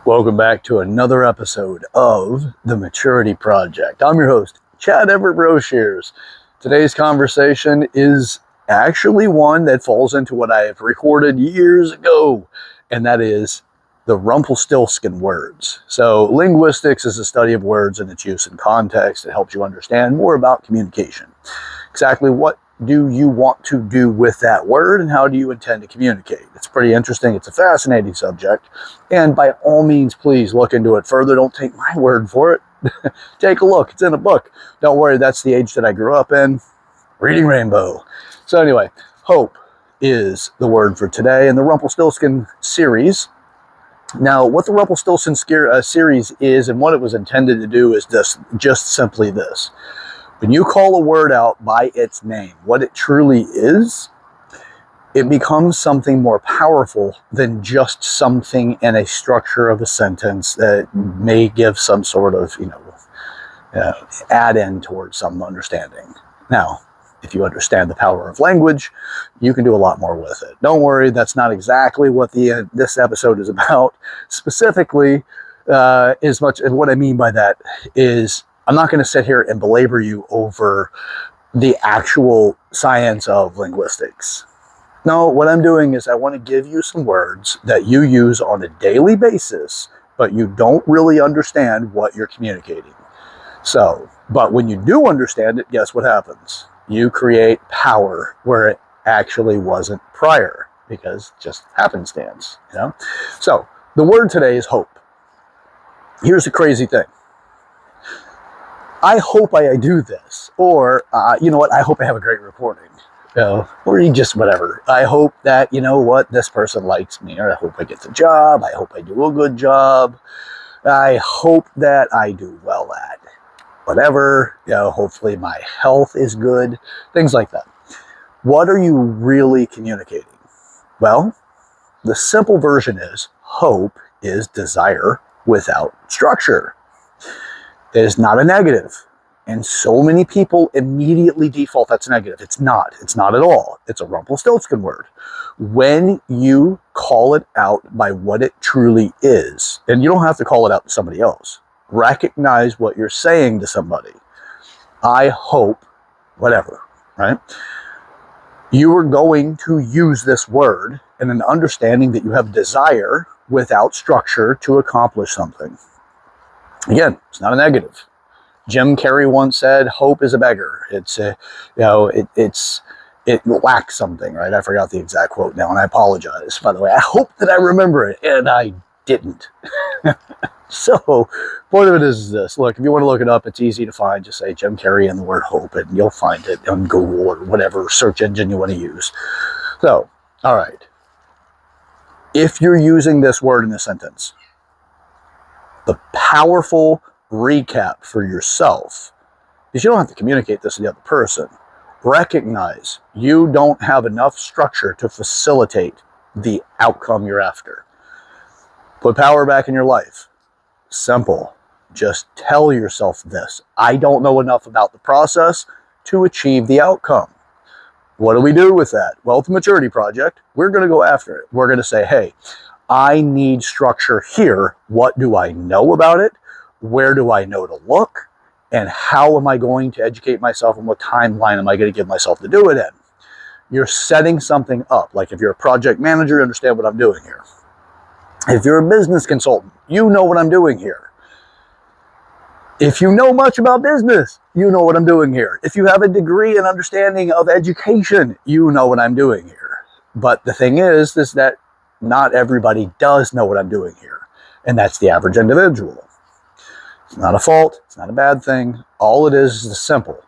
Welcome back to another episode of The Maturity Project. I'm your host, Chad Everett Broshears. Today's conversation is actually one that falls into what I have recorded years ago, and that is the Rumpelstiltskin words. So linguistics is the study of words and its use in context. It helps you understand more about communication. Exactly what do you want to do with that word and how do you intend to communicate? It's pretty interesting. It's a fascinating subject. And by all means, please look into it further. Don't take my word for it. Take a look. It's in a book. Don't worry, that's the age that I grew up in. Reading Rainbow. So anyway, hope is the word for today in the Rumpelstiltskin series. Now, what the Rumpelstiltskin series is and what it was intended to do is just simply this. When you call a word out by its name, what it truly is, it becomes something more powerful than just something in a structure of a sentence that may give some sort of, add-in towards some understanding. Now, if you understand the power of language, you can do a lot more with it. Don't worry, that's not exactly what this episode is about. Specifically, as much, and what I mean by that is, I'm not going to sit here and belabor you over the actual science of linguistics. No, what I'm doing is I want to give you some words that you use on a daily basis, but you don't really understand what you're communicating. So, but when you do understand it, guess what happens? You create power where it actually wasn't prior, because just happenstance, So, the word today is hope. Here's the crazy thing. I hope I do this, or you know what? I hope I have a great recording, or just whatever. I hope that this person likes me, or I hope I get the job. I hope I do a good job. I hope that I do well at whatever. Hopefully my health is good. Things like that. What are you really communicating? Well, the simple version is hope is desire without structure. It is not a negative. And so many people immediately default that's a negative. It's not. It's not at all. It's a Rumpelstiltskin word. When you call it out by what it truly is, and you don't have to call it out to somebody else. Recognize what you're saying to somebody. I hope, whatever, right? You are going to use this word in an understanding that you have desire without structure to accomplish something. Again, it's not a negative. Jim Carrey once said, "Hope is a beggar." It's it lacks something, right? I forgot the exact quote now, and I apologize. By the way, I hope that I remember it, and I didn't. So, point of it is this. Look, if you want to look it up, it's easy to find. Just say Jim Carrey and the word hope, and you'll find it on Google or whatever search engine you want to use. So, all right. If you're using this word in a sentence, the powerful recap for yourself is you don't have to communicate this to the other person. Recognize you don't have enough structure to facilitate the outcome you're after. Put power back in your life. Simple. Just tell yourself this. I don't know enough about the process to achieve the outcome. What do we do with that? Well, the Maturity Project, we're going to go after it. We're going to say, hey, I need structure here. What do I know about it? Where do I know to look? And how am I going to educate myself, and what timeline am I going to give myself to do it in? You're setting something up. Like if you're a project manager, you understand what I'm doing here. If you're a business consultant, you know what I'm doing here. If you know much about business, you know what I'm doing here. If you have a degree and understanding of education, you know what I'm doing here. But the thing is that not everybody does know what I'm doing here. And that's the average individual. It's not a fault. It's not a bad thing. All it is simple.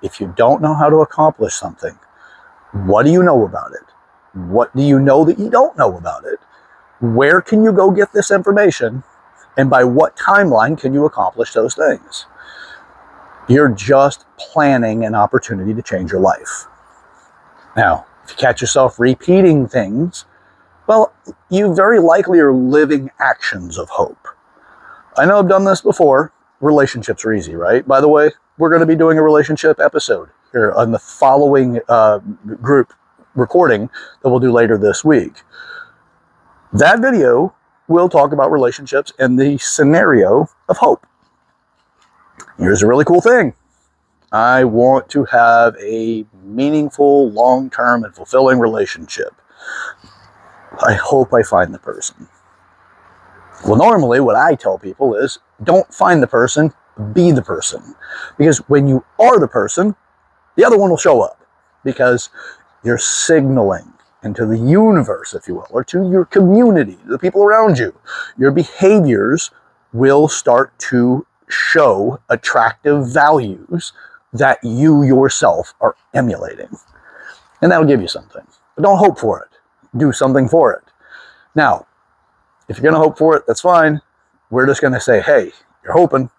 If you don't know how to accomplish something, what do you know about it? What do you know that you don't know about it? Where can you go get this information? And by what timeline can you accomplish those things? You're just planning an opportunity to change your life. Now, if you catch yourself repeating things, well, you very likely are living actions of hope. I know I've done this before. Relationships are easy, right? By the way, we're going to be doing a relationship episode here on the following group recording that we'll do later this week. That video we'll talk about relationships in the scenario of hope. Here's a really cool thing. I want to have a meaningful, long-term, and fulfilling relationship. I hope I find the person. Well, normally what I tell people is, don't find the person, be the person. Because when you are the person, the other one will show up. Because you're signaling into the universe, if you will, or to your community, the people around you. Your behaviors will start to show attractive values that you yourself are emulating. And that'll give you something. But don't hope for it. Do something for it. Now, if you're going to hope for it, that's fine. We're just going to say, hey, you're hoping.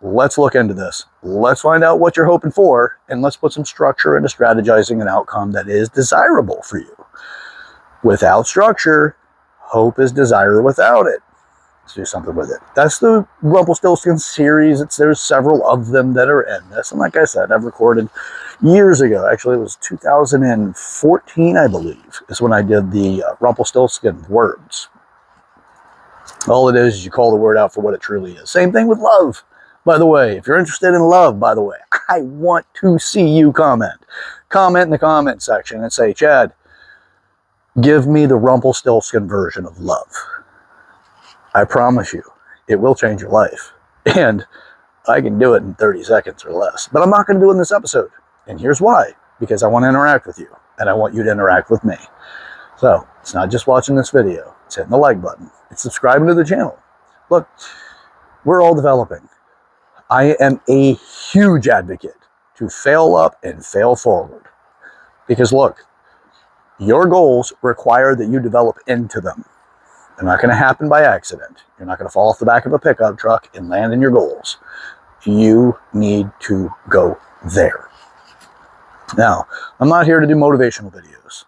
Let's look into this. Let's find out what you're hoping for, and let's put some structure into strategizing an outcome that is desirable for you. Without structure, hope is desire without it. Let's do something with it. That's the Rumpelstiltskin series. There's several of them that are in this. And like I said, I've recorded years ago. Actually, it was 2014, I believe, is when I did the Rumpelstiltskin words. All it is you call the word out for what it truly is. Same thing with love. By the way, if you're interested in love, by the way, I want to see you comment. Comment in the comment section and say, Chad, give me the Rumpelstiltskin version of love. I promise you, it will change your life. And I can do it in 30 seconds or less. But I'm not going to do it in this episode. And here's why. Because I want to interact with you. And I want you to interact with me. So, it's not just watching this video. It's hitting the like button. It's subscribing to the channel. Look, we're all developing. I am a huge advocate to fail up and fail forward. Because look, your goals require that you develop into them. They're not going to happen by accident. You're not going to fall off the back of a pickup truck and land in your goals. You need to go there. Now, I'm not here to do motivational videos,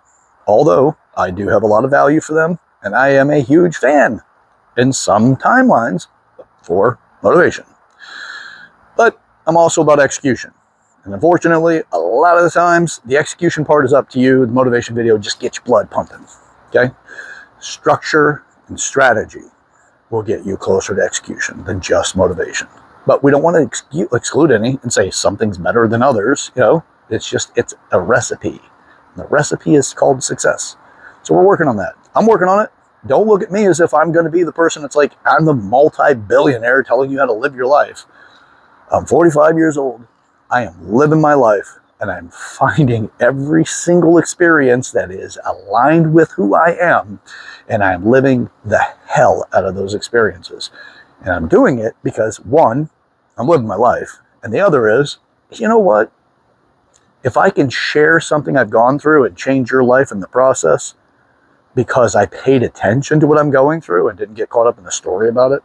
although I do have a lot of value for them, and I am a huge fan in some timelines for motivation. But I'm also about execution. And unfortunately, a lot of the times, the execution part is up to you. The motivation video just gets your blood pumping. Okay? Structure and strategy will get you closer to execution than just motivation. But we don't want to exclude any and say something's better than others. You know, it's a recipe. And the recipe is called success. So we're working on that. I'm working on it. Don't look at me as if I'm going to be the person that's like, I'm the multi-billionaire telling you how to live your life. I'm 45 years old. I am living my life, and I'm finding every single experience that is aligned with who I am, and I'm living the hell out of those experiences. And I'm doing it because, one, I'm living my life, and the other is, you know what? If I can share something I've gone through and change your life in the process because I paid attention to what I'm going through and didn't get caught up in the story about it,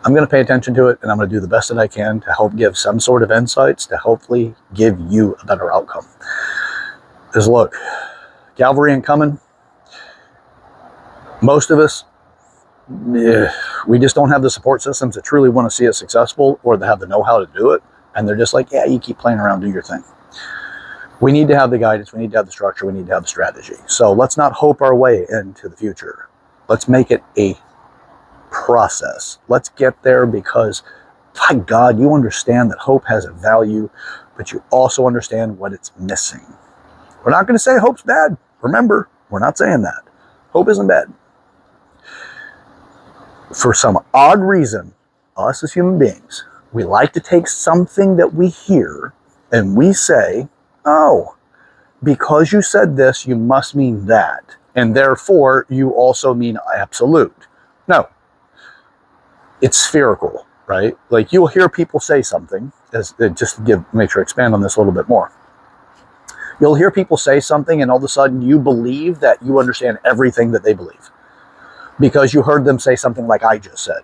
I'm going to pay attention to it, and I'm going to do the best that I can to help give some sort of insights to hopefully give you a better outcome. Because look, cavalry incoming. Most of us, we just don't have the support systems that truly want to see us successful or that have the know-how to do it. And they're just like, yeah, you keep playing around, do your thing. We need to have the guidance. We need to have the structure. We need to have the strategy. So let's not hope our way into the future. Let's make it a process. Let's get there because, by God, you understand that hope has a value, but you also understand what it's missing. We're not going to say hope's bad. Remember, we're not saying that. Hope isn't bad. For some odd reason, us as human beings, we like to take something that we hear and we say, oh, because you said this, you must mean that. And therefore, you also mean absolute. No. It's spherical, right? Like you'll hear people say something, just to make sure I expand on this a little bit more. You'll hear people say something and all of a sudden you believe that you understand everything that they believe. Because you heard them say something like I just said.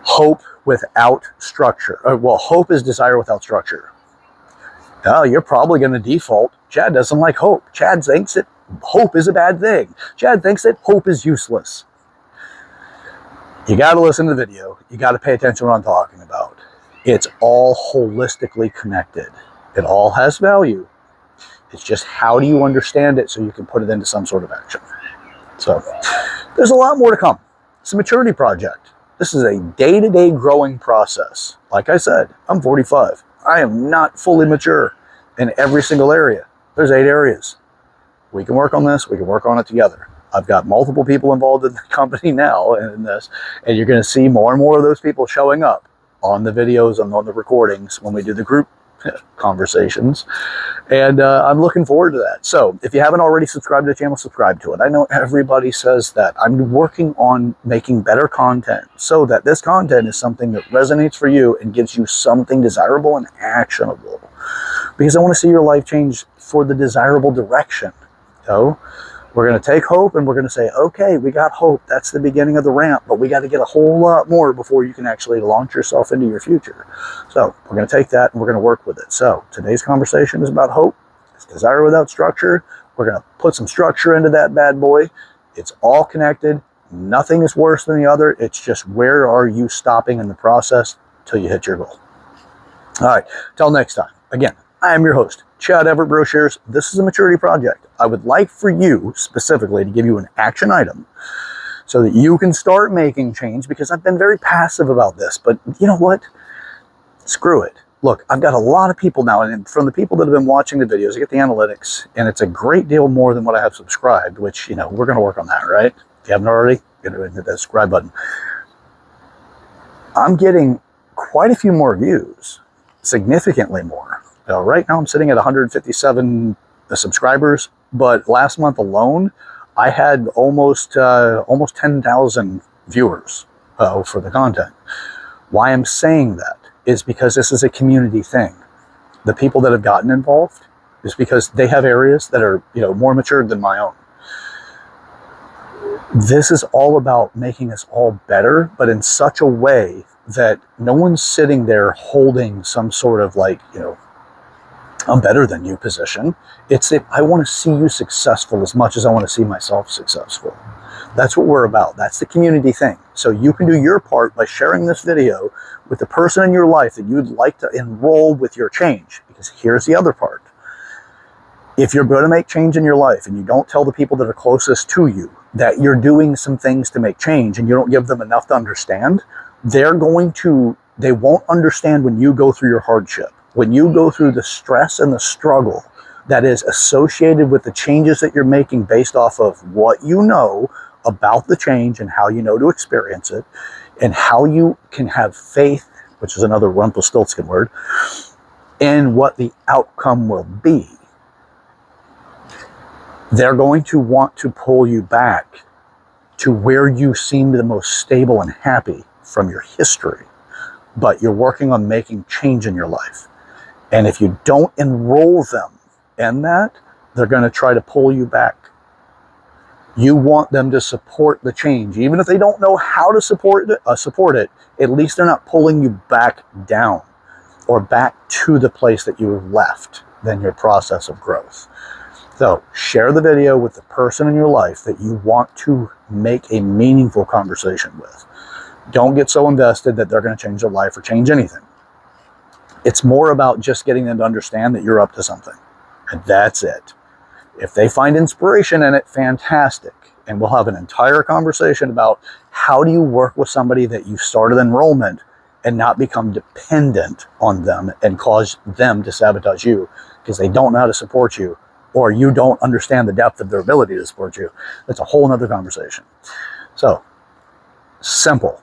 Hope without structure. Well, hope is desire without structure. Oh, you're probably going to default. Chad doesn't like hope. Chad thinks that hope is a bad thing. Chad thinks that hope is useless. You got to listen to the video. You got to pay attention to what I'm talking about. It's all holistically connected. It all has value. It's just how do you understand it so you can put it into some sort of action. So There's a lot more to come. It's a maturity project. This is a day-to-day growing process. Like I said, I'm 45. I am not fully mature in every single area. There's 8 areas. We can work on this. We can work on it together. I've got multiple people involved in the company now in this, and you're going to see more and more of those people showing up on the videos and on the recordings when we do the group conversations. And I'm looking forward to that. So if you haven't already subscribed to the channel, subscribe to it. I know everybody says that. I'm working on making better content so that this content is something that resonates for you and gives you something desirable and actionable. Because I want to see your life change for the desirable direction. So we're going to take hope and we're going to say, okay, we got hope. That's the beginning of the ramp, but we got to get a whole lot more before you can actually launch yourself into your future. So we're going to take that and we're going to work with it. So today's conversation is about hope. It's desire without structure. We're going to put some structure into that bad boy. It's all connected. Nothing is worse than the other. It's just where are you stopping in the process till you hit your goal. All right. Till next time. Again, I am your host, Chad Everett Brochures. This is a maturity project. I would like for you specifically to give you an action item so that you can start making change, because I've been very passive about this. But you know what? Screw it. Look, I've got a lot of people now, and from the people that have been watching the videos, I get the analytics, and it's a great deal more than what I have subscribed, which, you know, we're going to work on that, right? If you haven't already, get rid of that subscribe button. I'm getting quite a few more views, significantly more. Right now I'm sitting at 157 subscribers, but last month alone I had almost 10,000 viewers for the content. Why I'm saying that is because this is a community thing. The people that have gotten involved is because they have areas that are, you know, more matured than my own. This is all about making us all better, but in such a way that no one's sitting there holding some sort of, like, you know, I'm better than you position. It's that I want to see you successful as much as I want to see myself successful. That's what we're about. That's the community thing. So you can do your part by sharing this video with the person in your life that you'd like to enroll with your change. Because here's the other part. If you're going to make change in your life and you don't tell the people that are closest to you that you're doing some things to make change, and you don't give them enough to understand, they won't understand when you go through your hardship. When you go through the stress and the struggle that is associated with the changes that you're making based off of what you know about the change and how you know to experience it, and how you can have faith, which is another Rumpelstiltskin word, in what the outcome will be, they're going to want to pull you back to where you seem the most stable and happy from your history. But you're working on making change in your life. And if you don't enroll them in that, they're going to try to pull you back. You want them to support the change. Even if they don't know how to support it, at least they're not pulling you back down or back to the place that you left in your process of growth. So share the video with the person in your life that you want to make a meaningful conversation with. Don't get so invested that they're going to change their life or change anything. It's more about just getting them to understand that you're up to something. And that's it. If they find inspiration in it, fantastic. And we'll have an entire conversation about how do you work with somebody that you started enrollment and not become dependent on them and cause them to sabotage you because they don't know how to support you, or you don't understand the depth of their ability to support you. That's a whole nother conversation. So, simple.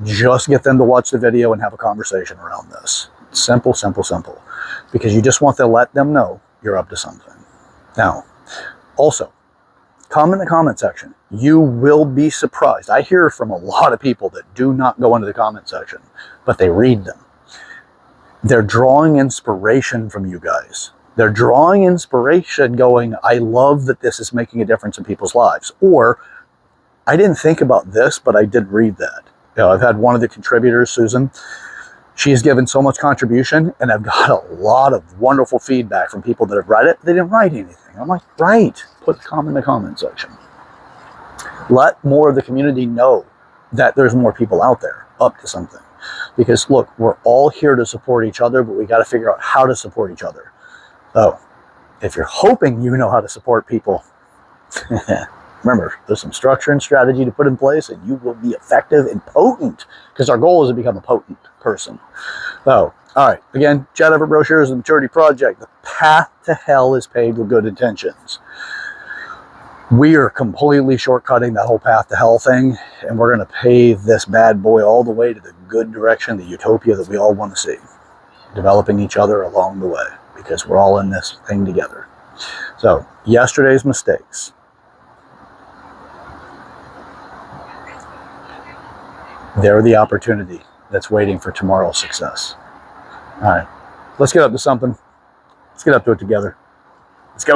Just get them to watch the video and have a conversation around this. Simple, simple, simple. Because you just want to let them know you're up to something. Now, also, come in the comment section. You will be surprised. I hear from a lot of people that do not go into the comment section, but they read them. They're drawing inspiration from you guys. They're drawing inspiration going, I love that this is making a difference in people's lives. Or, I didn't think about this, but I did read that. You know, I've had one of the contributors, Susan, she's given so much contribution, and I've got a lot of wonderful feedback from people that have read it. They didn't write anything. I'm like, right, put a comment in the comment section. Let more of the community know that there's more people out there up to something. Because look, we're all here to support each other, but we got to figure out how to support each other. So, if you're hoping you know how to support people, Remember, there's some structure and strategy to put in place, and you will be effective and potent, because our goal is to become a potent person. So, all right, again, Chat Effort Brochures and Maturity Project. The path to hell is paved with good intentions. We are completely shortcutting that whole path to hell thing, and we're going to pave this bad boy all the way to the good direction, the utopia that we all want to see. Developing each other along the way, because we're all in this thing together. So, yesterday's mistakes. They're the opportunity that's waiting for tomorrow's success. All right, let's get up to something. Let's get up to it together. Let's go.